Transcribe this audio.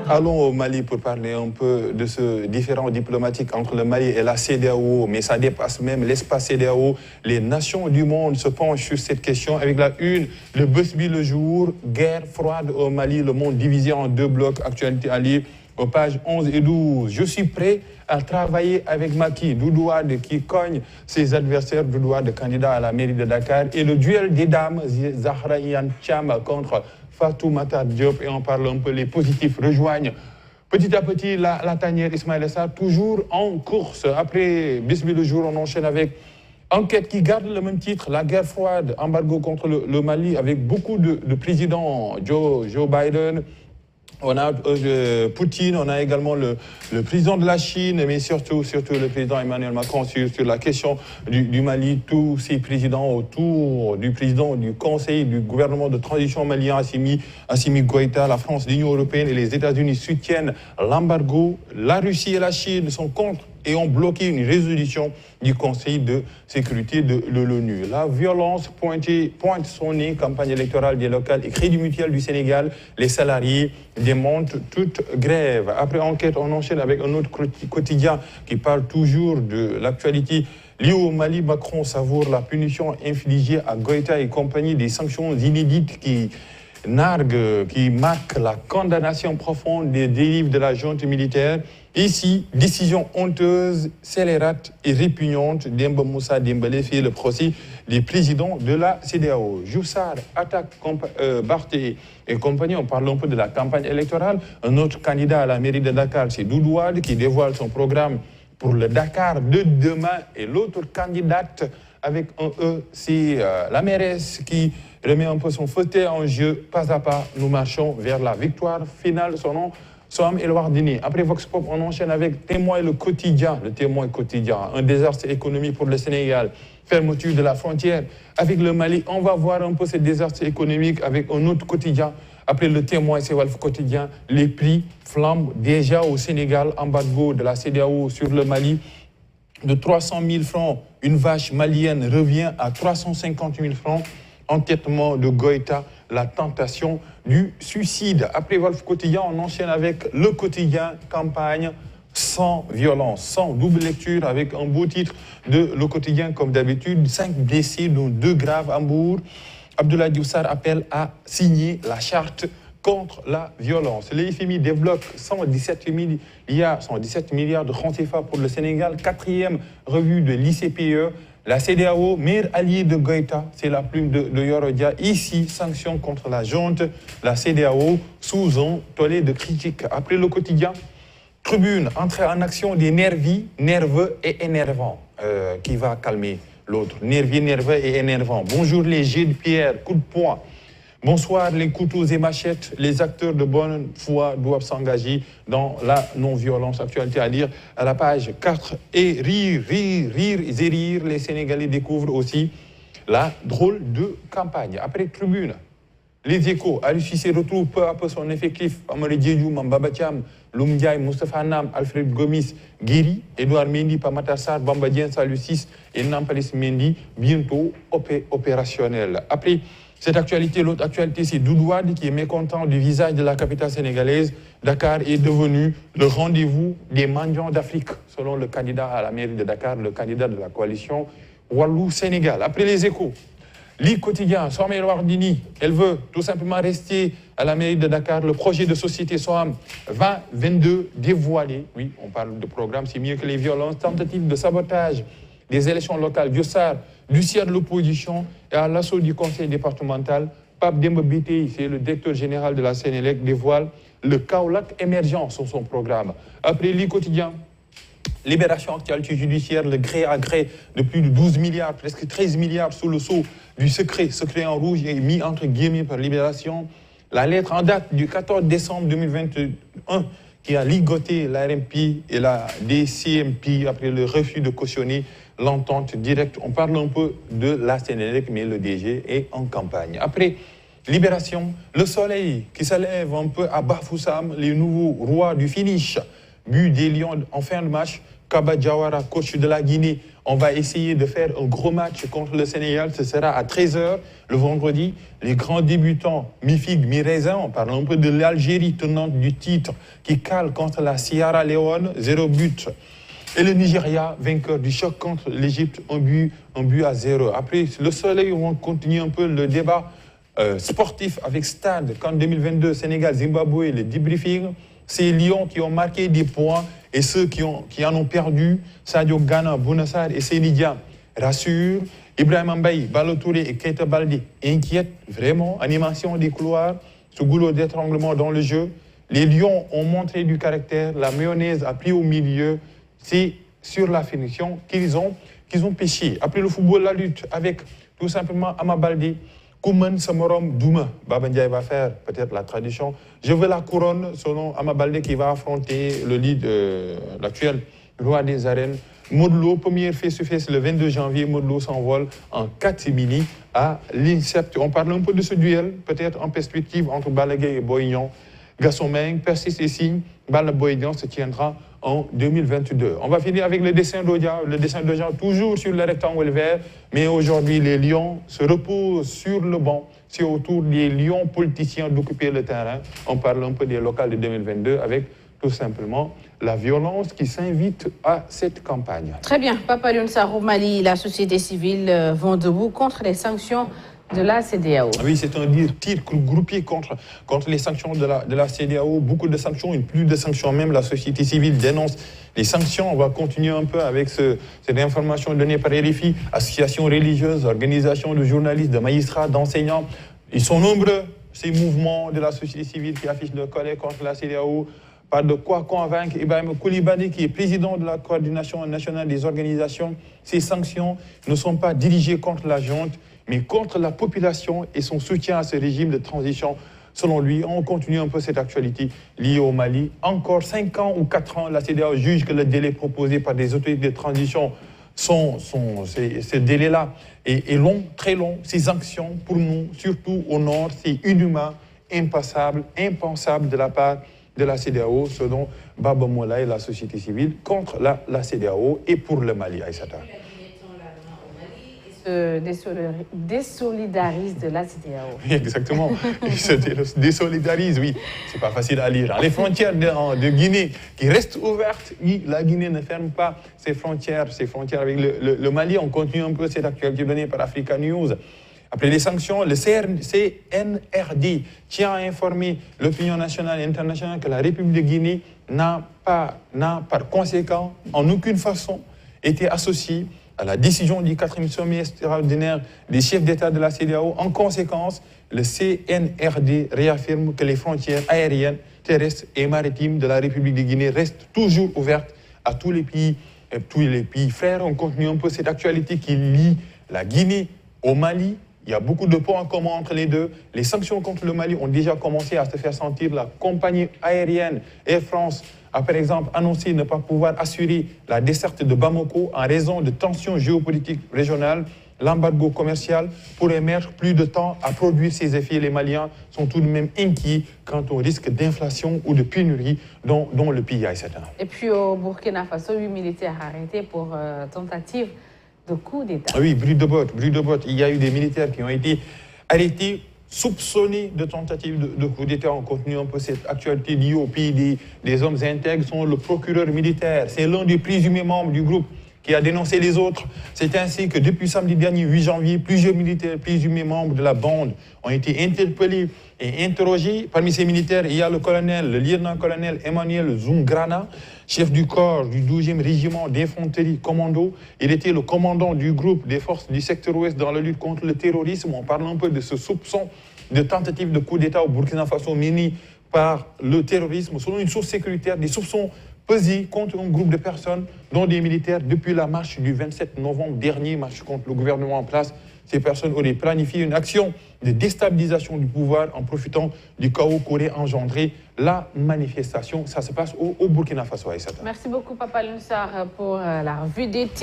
Allons au Mali pour parler un peu de ce différend diplomatique entre le Mali et la CEDEAO, mais ça dépasse même l'espace CEDEAO. Les nations du monde se penchent sur cette question avec la une, le Busby le jour, guerre froide au Mali, le monde divisé en deux blocs, actualité à lire aux pages 11 et 12. Je suis prêt à travailler avec Macky, Doudou Wade qui cogne ses adversaires, Doudou Wade candidat à la mairie de Dakar, et le duel des dames, Zahra Iyane Thiam contre Fatoumata Diop, et on parle un peu, les positifs rejoignent petit à petit la tanière Ismaïla Sarr, toujours en course. Après Busby le jour, on enchaîne avec enquête qui garde le même titre, la guerre froide, embargo contre le Mali, avec beaucoup de présidents, Joe Biden, on a Poutine, on a également le président de la Chine, mais surtout le président Emmanuel Macron sur la question du Mali. Tous ces présidents autour du président du Conseil du gouvernement de transition malien, Assimi Goïta, la France, l'Union européenne et les États-Unis soutiennent l'embargo. La Russie et la Chine sont contre et ont bloqué une résolution du Conseil de sécurité de l'ONU. La violence pointe son nez, campagne électorale des locales et Crédit Mutuel du Sénégal. Les salariés démontent toute grève. Après enquête, on enchaîne avec un autre quotidien qui parle toujours de l'actualité. Lié au Mali, Macron savoure la punition infligée à Goïta et compagnie, des sanctions inédites qui marquent la condamnation profonde des dérives de la junte militaire. Ici, décision honteuse, scélérate et répugnante d'Emba Moussa Dembélé fait le procès des présidents de la CEDEAO. Joussard attaque Barthé et compagnie. On parle un peu de la campagne électorale. Un autre candidat à la mairie de Dakar, c'est Doudou Wade, qui dévoile son programme pour le Dakar de demain. Et l'autre candidate avec un E, c'est la mairesse qui remet un peu son fauteuil en jeu. Pas à pas, nous marchons vers la victoire finale. Son nom, Soham El Wardini. Après Vox Pop, on enchaîne avec Témoin le quotidien. Le Témoin quotidien, un désastre économique pour le Sénégal. Fermeture de la frontière avec le Mali. On va voir un peu ce désastre économique avec un autre quotidien. Après le Témoin, c'est Walf quotidien. Les prix flambent déjà au Sénégal. Embargo de la CEDEAO sur le Mali. De 300 000 francs, une vache malienne revient à 350 000 francs. Entêtement de Goïta, la tentation du suicide. Après Wolf Quotidien, on enchaîne avec le quotidien campagne sans violence, sans double lecture, avec un beau titre de le quotidien comme d'habitude. 5 blessés, dont 2 graves à Mbour. Abdoulaye Diouf Sarr appelle à signer la charte contre la violence. Le FMI débloque 117 milliards de francs CFA pour le Sénégal. 4e revue de l'ICPE. La CEDEAO, meilleur allié de Goïta, c'est la plume de Yorodia. Ici, sanctions contre la junte, la CEDEAO, sous un tollé de critiques. Après le quotidien, Tribune, entrée en action des nerveux et énervants. Qui va calmer l'autre? Nerveux et énervant. Bonjour les jets de pierre, coup de poing. Bonsoir les couteaux et machettes. Les acteurs de bonne foi doivent s'engager dans la non-violence. Actualité à lire à la page 4. Et rire. Les Sénégalais découvrent aussi la drôle de campagne. Après Tribune, les Échos. Aliou Cissé retrouve peu à peu son effectif. Amady Diédhiou, Bamba Thiam, Loum Ndiaye, Moustapha Nam, Alfred Gomis, Guéry, Edouard Mendy, Pape Sarr, Bamba Dieng, Salou Ciss et Nampalys Mendy, bientôt opérationnel. Après cette actualité, l'autre actualité, c'est Doudou Wade qui est mécontent du visage de la capitale sénégalaise. Dakar est devenu le rendez-vous des mendiants d'Afrique, selon le candidat à la mairie de Dakar, le candidat de la coalition Wallou-Sénégal. Après les Échos, Ligue quotidien, Soham El Wardini, elle veut tout simplement rester à la mairie de Dakar. Le projet de société Soham 2022 dévoilé. Oui, on parle de programme, c'est mieux que les violences. Tentative de sabotage des élections locales. Diossard, du siège de l'opposition et à l'assaut du conseil départemental. Pape Demba Bitèye, c'est le directeur général de la Sénélec, dévoile le Kaolack émergent sur son programme. Après Ligue quotidien, Libération, actualité judiciaire, le gré à gré de plus de 12 milliards, presque 13 milliards sous le sceau du secret en rouge et mis entre guillemets par Libération. La lettre en date du 14 décembre 2021 qui a ligoté la RMP et la DCMP après le refus de cautionner l'entente directe. On parle un peu de la Sénélec, mais le DG est en campagne. Après Libération, le soleil qui s'élève un peu à Bafoussam, les nouveaux rois du finish. But des Lions en fin de match Kaba Diawara, coach de la Guinée. On va essayer de faire un gros match contre le Sénégal. Ce sera à 13h le vendredi. Les grands débutants, mi-figue, mi-raisin, on parle un peu de l'Algérie, tenante du titre, qui cale contre la Sierra Leone, 0 but. Et le Nigeria, vainqueur du choc contre l'Égypte, un but à 0. Après, le soleil, on continue un peu le débat sportif avec Stade. Qu'en 2022, Sénégal, Zimbabwe, le debriefing, c'est Lyon qui ont marqué des points et ceux qui en ont perdu, Sadio Ghana, Bounassar et Sénidia, rassurent. Ibrahim Mbaye, Balotouré et Keita Baldé inquiètent vraiment. Animation des couloirs, ce goulot d'étranglement dans le jeu. Les Lions ont montré du caractère, la mayonnaise a pris au milieu. C'est sur la finition qu'ils ont péché. Après le football, la lutte avec tout simplement Ama Baldé, Koumen Samorom Douma. Baba Ndiaye va faire peut-être la tradition. Je veux la couronne selon Ama Baldé qui va affronter le lead, l'actuel roi des arènes. Modlo, premier face-to-face le 22 janvier, Modlo s'envole en catimini à l'INSEP. On parle un peu de ce duel, peut-être en perspective entre Balaguer et Boignan. Gaston Meng persiste et signe, Bala Boignan se tiendra en 2022. On va finir avec le dessin d'Odia. Le dessin d'Odia toujours sur le rectangle vert, mais aujourd'hui les Lions se reposent sur le banc. C'est au tour des Lions politiciens d'occuper le terrain. On parle un peu des locales de 2022 avec tout simplement la violence qui s'invite à cette campagne. Très bien. Papa Alioune Sarr, au Mali, la société civile vont debout contre les sanctions de la CEDEAO. Oui, c'est un tir groupé contre les sanctions de la CEDEAO. Beaucoup de sanctions, et plus de sanctions même. La société civile dénonce les sanctions. On va continuer un peu avec cette information donnée par RFI. Associations religieuses, organisations de journalistes, de magistrats, d'enseignants. Ils sont nombreux, ces mouvements de la société civile qui affichent leur colère contre la CEDEAO. Pas de quoi convaincre Ibrahim Koulibaly, qui est président de la coordination nationale des organisations. Ces sanctions ne sont pas dirigées contre la junte, mais contre la population et son soutien à ce régime de transition. Selon lui, on continue un peu cette actualité liée au Mali. Encore 5 ans ou 4 ans, la CEDEAO juge que le délai proposé par des autorités de transition, ce délai-là est long, très long. Ces sanctions, pour nous, surtout au nord, c'est inhumain, impensable de la part de la CEDEAO, selon Baba Moula et la société civile, contre la CEDEAO et pour le Mali, Aïssata. Se désolidarise de la CEDEAO. Exactement. Ils se désolidarisent, oui. C'est pas facile à lire. Les frontières de Guinée qui restent ouvertes, oui, la Guinée ne ferme pas ses frontières avec le Mali. On continue un peu cette actualité donnée par Africa News. Après les sanctions, le CNRD tient à informer l'opinion nationale et internationale que la République de Guinée n'a par conséquent en aucune façon été associée à la décision du 4e sommet extraordinaire des chefs d'État de la CEDEAO. En conséquence, le CNRD réaffirme que les frontières aériennes, terrestres et maritimes de la République de Guinée restent toujours ouvertes à tous les pays frères. On continue un peu cette actualité qui lie la Guinée au Mali. Il y a beaucoup de points en commun entre les deux. Les sanctions contre le Mali ont déjà commencé à se faire sentir. La compagnie aérienne Air France a par exemple annoncé ne pas pouvoir assurer la desserte de Bamako en raison de tensions géopolitiques régionales. L'embargo commercial pourrait mettre plus de temps à produire ses effets. Les Maliens sont tout de même inquiets quant au risque d'inflation ou de pénurie dont le pays a. Et puis au Burkina Faso, 8 militaires arrêtés pour tentative de coup d'État. Oui, bruit de botte. Il y a eu des militaires qui ont été arrêtés, soupçonnés de tentative de coup d'État. On continue un peu cette actualité liée au pays des hommes intègres. Sont le procureur militaire. C'est l'un des présumés membres du groupe qui a dénoncé les autres. C'est ainsi que depuis samedi dernier, 8 janvier, plusieurs militaires présumés membres de la bande ont été interpellés et interrogés. Parmi ces militaires, il y a le lieutenant-colonel Emmanuel Zungrana, chef du corps du 12e régiment d'infanterie commando. Il était le commandant du groupe des forces du secteur ouest dans la lutte contre le terrorisme. On parle un peu de ce soupçon de tentative de coup d'État au Burkina Faso mené par le terrorisme. Selon une source sécuritaire, des soupçons pesés contre un groupe de personnes, dont des militaires, depuis la marche du 27 novembre dernier, marche contre le gouvernement en place. Ces personnes auraient planifié une action de déstabilisation du pouvoir en profitant du chaos qu'aurait engendré la manifestation. Ça se passe au Burkina Faso. Merci beaucoup, Papa Alioune Sarr, pour la revue des titres.